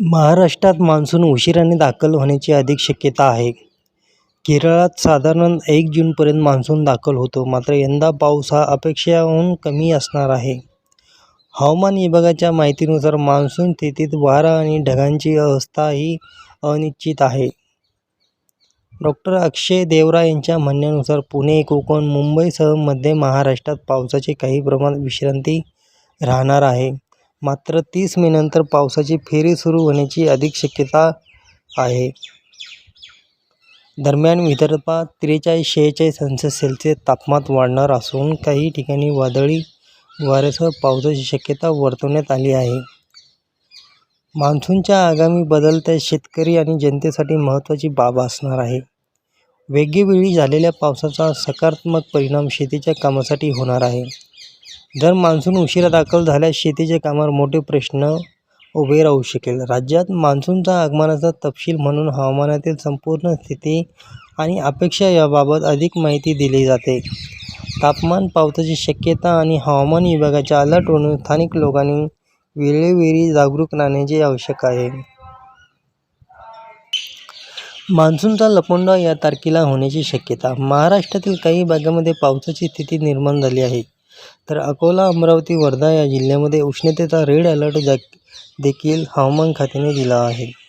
महाराष्ट्रात मान्सून उशिराने दाखल होण्याची अधिक शक्यता आहे. केरळात साधारण 1 जूनपर्यंत मान्सून दाखल होतो, मात्र यंदा पाऊस हा अपेक्षेहून कमी असणार आहे. हवामान विभागाच्या माहितीनुसार मान्सून स्थितीत वारा आणि ढगांची अवस्था ही अनिश्चित आहे. डॉ. अक्षय देवरा यांच्या म्हणण्यानुसार पुणे, कोकण, मुंबईसह मध्य महाराष्ट्रात पावसाचे काही प्रमाणात विश्रांती राहणार आहे. मात्र 30 मेनंतर पावसाची फेरी सुरू होण्याची अधिक शक्यता आहे. दरम्यान विदर्भात 43-46 अंश सेल्सिअस तापमान वाढणार असून काही ठिकाणी वादळी वाऱ्यासह पावसाची शक्यता वर्तवण्यात आली आहे. मान्सूनच्या आगामी बदलत्या शेतकरी आणि जनतेसाठी महत्त्वाची बाब असणार आहे. वेळोवेळी झालेल्या पावसाचा सकारात्मक परिणाम शेतीच्या कामासाठी होणार आहे. जर मान्सून उशिरा दाखल झाल्यास शेतीच्या कामावर मोठे प्रश्न उभे राहू शकेल. राज्यात मान्सूनच्या आगमनाचा तपशील म्हणून हवामानातील संपूर्ण स्थिती आणि अपेक्षा याबाबत अधिक माहिती दिली जाते. तापमान, पावसाची शक्यता आणि हवामान विभागाच्या अलर्टवरून स्थानिक लोकांनी वेळोवेळी जागरूक राहण्याचे आवश्यक आहे. मान्सूनचा लपंडाव या तारखेला होण्याची शक्यता. महाराष्ट्रातील काही भागांमध्ये पावसाची स्थिती निर्माण झाली आहे. तर अकोला, अमरावती, वर्धा या जिल्ह्यांमध्ये उष्णतेचा रेड अलर्ट देखील हवामान खात्याने दिला आहे.